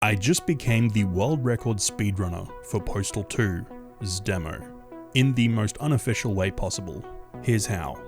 I just became the world record speedrunner for Postal 2's demo, in the most unofficial way possible. Here's how.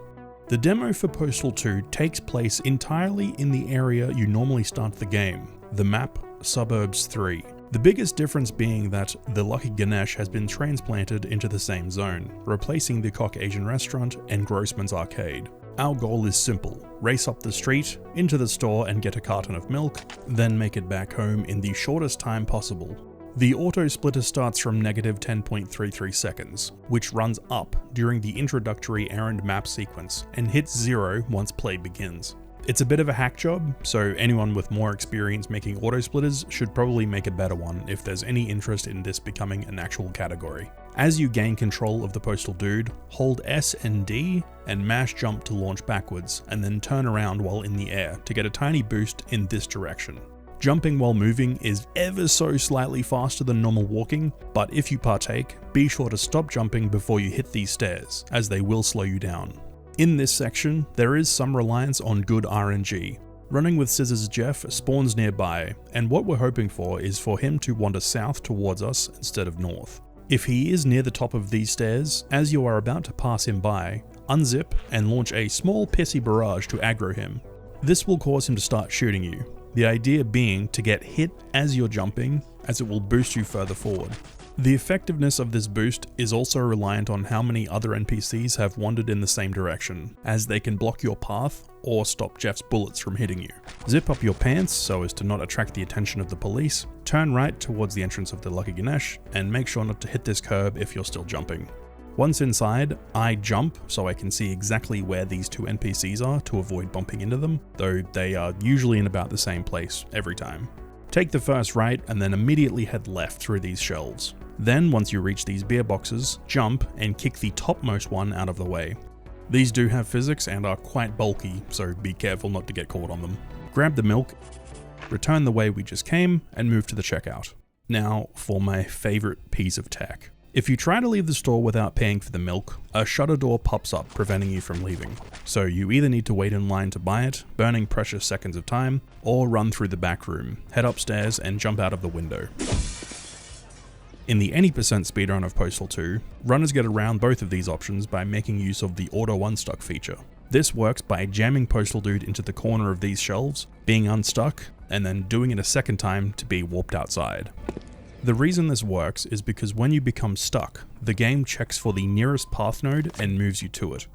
The demo for Postal 2 takes place entirely in the area you normally start the game, the map Suburbs 3. The biggest difference being that the Lucky Ganesh has been transplanted into the same zone, replacing the Caucasian restaurant and Grossman's arcade. Our goal is simple: race up the street, into the store and get a carton of milk, then make it back home in the shortest time possible. The Autosplitter starts from -10.33 seconds, which runs up during the introductory errand map sequence and hits 0 once play begins. It's a bit of a hack job, so anyone with more experience making autosplitters should probably make a better one if there's any interest in this becoming an actual category. As you gain control of the Postal Dude, hold S and D and mash jump to launch backwards, and then turn around while in the air to get a tiny boost in this direction. Jumping while moving is ever so slightly faster than normal walking, but if you partake, be sure to stop jumping before you hit these stairs, as they will slow you down. In this section, there is some reliance on good RNG. Running with Scissors Jeff spawns nearby, and what we're hoping for is for him to wander south towards us instead of north. If he is near the top of these stairs, as you are about to pass him by, unzip and launch a small pissy barrage to aggro him. This will cause him to start shooting you, the idea being to get hit as you're jumping, as it will boost you further forward. The effectiveness of this boost is also reliant on how many other NPCs have wandered in the same direction, as they can block your path or stop Jeff's bullets from hitting you. Zip up your pants so as to not attract the attention of the police, turn right towards the entrance of the Lucky Ganesh, and make sure not to hit this curb if you're still jumping. Once inside, I jump so I can see exactly where these two NPCs are to avoid bumping into them, though they are usually in about the same place every time. Take the first right and then immediately head left through these shelves. Then, once you reach these beer boxes, jump and kick the topmost one out of the way. These do have physics and are quite bulky, so be careful not to get caught on them. Grab the milk, return the way we just came, and move to the checkout. Now for my favorite piece of tech. If you try to leave the store without paying for the milk, a shutter door pops up preventing you from leaving. So you either need to wait in line to buy it, burning precious seconds of time, or run through the back room, head upstairs and jump out of the window. In the any % speedrun of Postal 2, runners get around both of these options by making use of the auto unstuck feature. This works by jamming Postal Dude into the corner of these shelves, being unstuck, and then doing it a second time to be warped outside. The reason this works is because when you become stuck, the game checks for the nearest path node and moves you to it.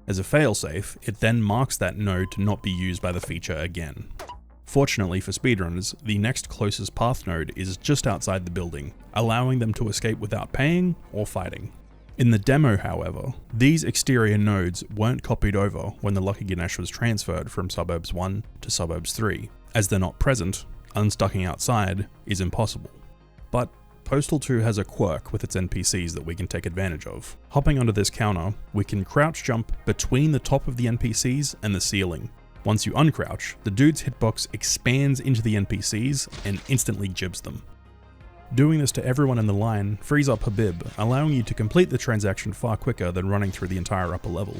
As a failsafe, it then marks that node to not be used by the feature again. Fortunately for speedrunners, the next closest path node is just outside the building, allowing them to escape without paying or fighting. In the demo, however, these exterior nodes weren't copied over when the Lucky Ganesh was transferred from Suburbs 1 to Suburbs 3. As they're not present, unstucking outside is impossible. But Postal 2 has a quirk with its NPCs that we can take advantage of. Hopping onto this counter, we can crouch jump between the top of the NPCs and the ceiling. Once you uncrouch, the dude's hitbox expands into the NPCs and instantly jibs them. Doing this to everyone in the line frees up Habib, allowing you to complete the transaction far quicker than running through the entire upper level.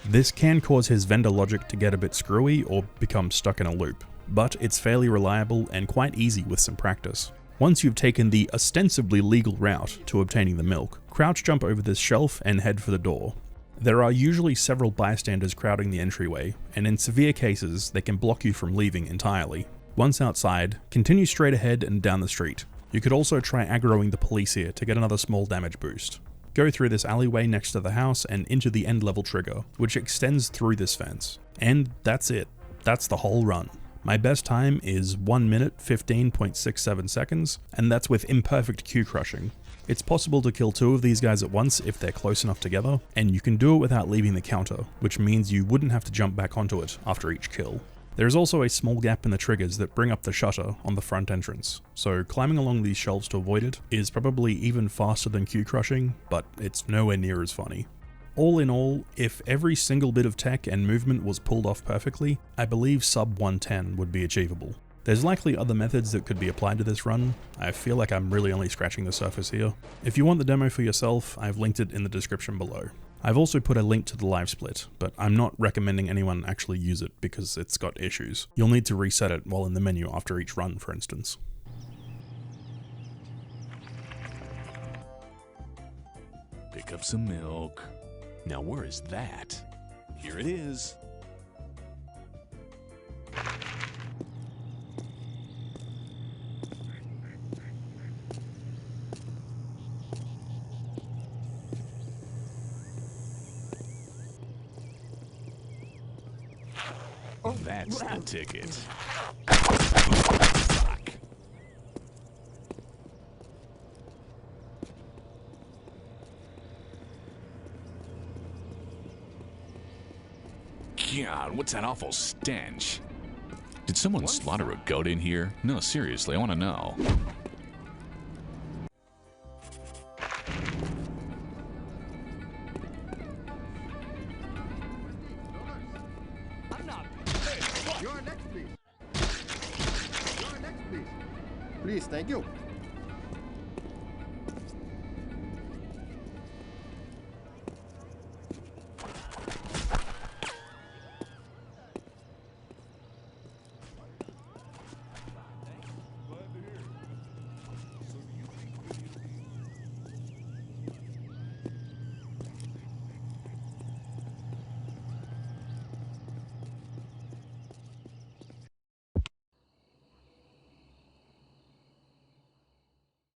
This can cause his vendor logic to get a bit screwy or become stuck in a loop, but it's fairly reliable and quite easy with some practice. Once you've taken the ostensibly legal route to obtaining the milk, crouch jump over this shelf and head for the door. There are usually several bystanders crowding the entryway, and in severe cases, they can block you from leaving entirely. Once outside, continue straight ahead and down the street. You could also try aggroing the police here to get another small damage boost. Go through this alleyway next to the house and into the end level trigger, which extends through this fence. And that's it. That's the whole run. My best time is 1 minute 15.67 seconds, and that's with imperfect queue crushing. It's possible to kill 2 of these guys at once if they're close enough together, and you can do it without leaving the counter, which means you wouldn't have to jump back onto it after each kill. There is also a small gap in the triggers that bring up the shutter on the front entrance, so climbing along these shelves to avoid it is probably even faster than queue crushing, but it's nowhere near as funny. All in all, if every single bit of tech and movement was pulled off perfectly, I believe sub 110 would be achievable. There's likely other methods that could be applied to this run. I feel like I'm really only scratching the surface here. If you want the demo for yourself, I've linked it in the description below. I've also put a link to the live split, but I'm not recommending anyone actually use it because it's got issues. You'll need to reset it while in the menu after each run, for instance. Pick up some milk. Now where is that? Here it is. That's the ticket. Fuck. God, what's that awful stench? Did someone slaughter a goat in here? No, seriously, I want to know. You're next, please. You're next, please. Please, thank you.